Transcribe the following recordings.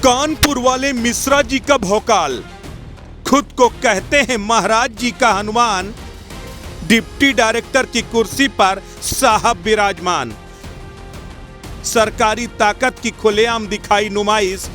कानपुर वाले मिश्रा जी का भौकाल, खुद को कहते हैं महाराज जी का हनुमान, डिप्टी डायरेक्टर की कुर्सी पर साहब विराजमान। सरकारी ताकत की खुलेआम दिखाई नुमाइश,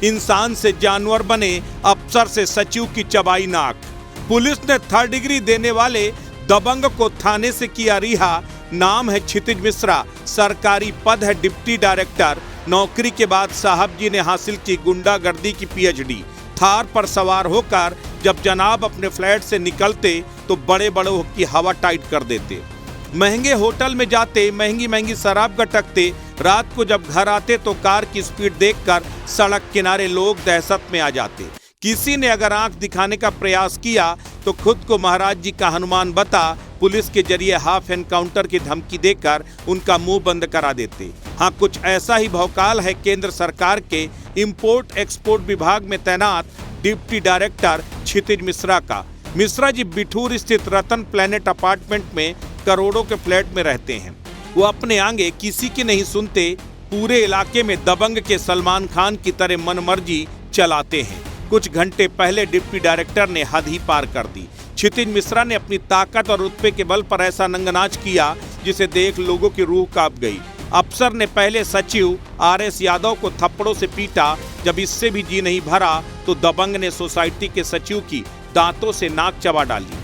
इंसान से जानवर बने अफसर से सचिव की चबाई नाक। पुलिस ने 3rd डिग्री देने वाले दबंग को थाने से किया रिहा। नाम है क्षितिज मिश्रा, सरकारी पद है डिप्टी डायरेक्टर। नौकरी के बाद साहब जी ने हासिल की गुंडागर्दी की PhD। थार पर सवार होकर जब जनाब अपने फ्लैट से निकलते तो बड़े बड़ों की हवा टाइट कर देते, महंगे होटल में जाते, महंगी महंगी शराब गटकते। रात को जब घर आते तो कार की स्पीड देखकर सड़क किनारे लोग दहशत में आ जाते। किसी ने अगर आंख दिखाने का प्रयास किया तो खुद को महाराज जी का हनुमान बता पुलिस के जरिए हाफ एनकाउंटर की धमकी देकर उनका मुंह बंद करा देते। हाँ, कुछ ऐसा ही भौकाल है केंद्र सरकार के इंपोर्ट एक्सपोर्ट विभाग में तैनात डिप्टी डायरेक्टर क्षितिज मिश्रा का। मिश्रा जी बिठूर स्थित रतन प्लेनेट अपार्टमेंट में करोड़ों के फ्लैट में रहते हैं। वो अपने आगे किसी की नहीं सुनते, पूरे इलाके में दबंग के सलमान खान की तरह मनमर्जी चलाते हैं। कुछ घंटे पहले डिप्टी डायरेक्टर ने हद ही पार कर दी। क्षितिज मिश्रा ने अपनी ताकत और रुतबे के बल पर ऐसा नंगनाच किया जिसे देख लोगों की रूह कांप गई। अफसर ने पहले सचिव RS यादव को थप्पड़ों से पीटा। जब इससे भी जी नहीं भरा तो दबंग ने सोसाइटी के सचिव की दांतों से नाक चबा डाली।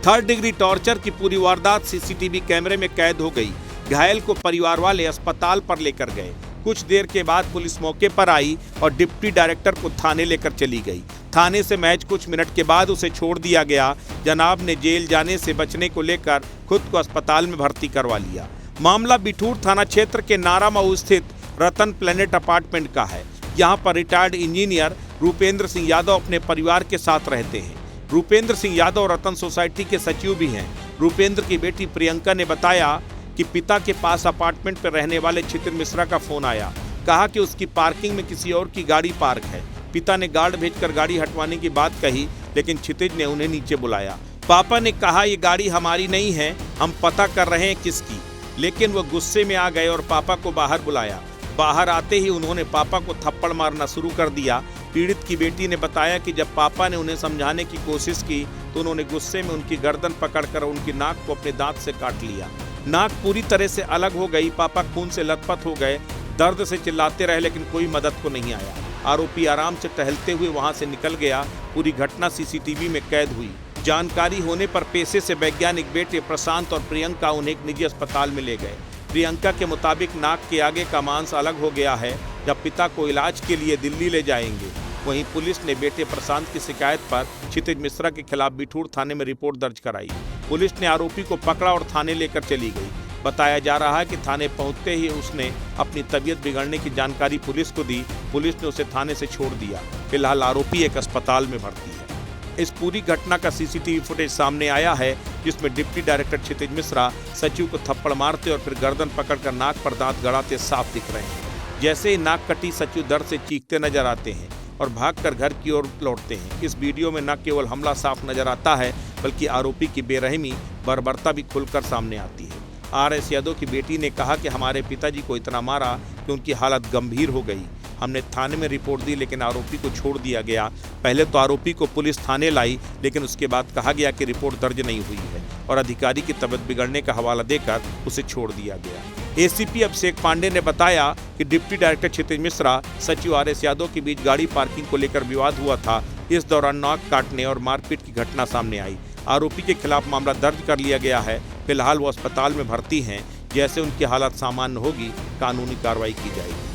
3rd डिग्री टॉर्चर की पूरी वारदात CCTV कैमरे में कैद हो गई। घायल को परिवार वाले अस्पताल पर लेकर गए। कुछ देर के बाद पुलिस मौके पर आई और डिप्टी डायरेक्टर को थाने लेकर चली गई। थाने से महज कुछ मिनट के बाद उसे छोड़ दिया गया। जनाब ने जेल जाने से बचने को लेकर खुद को अस्पताल में भर्ती करवा लिया। मामला बिठूर थाना क्षेत्र के नारामऊ स्थित रतन प्लेनेट अपार्टमेंट का है। यहाँ पर रिटायर्ड इंजीनियर रूपेंद्र सिंह यादव अपने परिवार के साथ रहते हैं। रूपेंद्र सिंह यादव रतन सोसाइटी के सचिव भी हैं। रूपेंद्र की बेटी प्रियंका ने बताया कि पिता के पास अपार्टमेंट पर रहने वाले क्षितिज मिश्रा का फोन आया। कहा कि उसकी पार्किंग में किसी और की गाड़ी पार्क है। पिता ने गार्ड भेजकर गाड़ी हटवाने की बात कही, लेकिन क्षितिज ने उन्हें नीचे बुलाया। पापा ने कहा ये गाड़ी हमारी नहीं है, हम पता कर रहे हैं किसकी। लेकिन वो गुस्से में आ गए और पापा को बाहर बुलाया। बाहर आते ही उन्होंने पापा को थप्पड़ मारना शुरू कर दिया। पीड़ित की बेटी ने बताया कि जब पापा ने उन्हें समझाने की कोशिश की तो उन्होंने गुस्से में उनकी गर्दन पकड़कर उनकी नाक को अपने दांत से काट लिया। नाक पूरी तरह से अलग हो गई। पापा खून से लथपथ हो गए, दर्द से चिल्लाते रहे, लेकिन कोई मदद को नहीं आया। आरोपी आराम से टहलते हुए वहां से निकल गया। पूरी घटना CCTV में कैद हुई। जानकारी होने पर पेशे से वैज्ञानिक बेटे प्रशांत और प्रियंका उन्हें एक निजी अस्पताल में ले गए। प्रियंका के मुताबिक नाक के आगे का मांस अलग हो गया है। जब पिता को इलाज के लिए दिल्ली ले जाएंगे। वहीं पुलिस ने बेटे प्रशांत की शिकायत पर क्षितिज मिश्रा के खिलाफ बिठूर थाने में रिपोर्ट दर्ज कराई। पुलिस ने आरोपी को पकड़ा और थाने लेकर चली गई। बताया जा रहा है कि थाने पहुंचते ही उसने अपनी तबीयत बिगड़ने की जानकारी पुलिस को दी। पुलिस ने उसे थाने से छोड़ दिया। फिलहाल आरोपी एक अस्पताल में भर्ती है। इस पूरी घटना का CCTV फुटेज सामने आया है, जिसमें डिप्टी डायरेक्टर क्षितिज मिश्रा सचिव को थप्पड़ मारते और फिर गर्दन पकड़कर नाक पर दांत गड़ाते साफ दिख रहे हैं। जैसे ही नाक कटी, सचिव दर्द से चीखते नजर आते हैं और भागकर घर की ओर लौटते हैं। इस वीडियो में न केवल हमला साफ नजर आता है, बल्कि आरोपी की बेरहमी, बर्बरता भी खुलकर सामने आती है। RS यादव की बेटी ने कहा कि हमारे पिताजी को इतना मारा कि उनकी हालत गंभीर हो गई। हमने थाने में रिपोर्ट दी, लेकिन आरोपी को छोड़ दिया गया। पहले तो आरोपी को पुलिस थाने लाई, लेकिन उसके बाद कहा गया कि रिपोर्ट दर्ज नहीं हुई है और अधिकारी की तबीयत बिगड़ने का हवाला देकर उसे छोड़ दिया गया। ACP अभिषेक पांडे ने बताया कि डिप्टी डायरेक्टर क्षितिज मिश्रा सचिव RS यादव के बीच गाड़ी पार्किंग को लेकर विवाद हुआ था। इस दौरान नाक काटने और मारपीट की घटना सामने आई। आरोपी के खिलाफ मामला दर्ज कर लिया गया है। फिलहाल वो अस्पताल में भर्ती हैं। जैसे उनकी हालत सामान्य होगी, कानूनी कार्रवाई की जाएगी।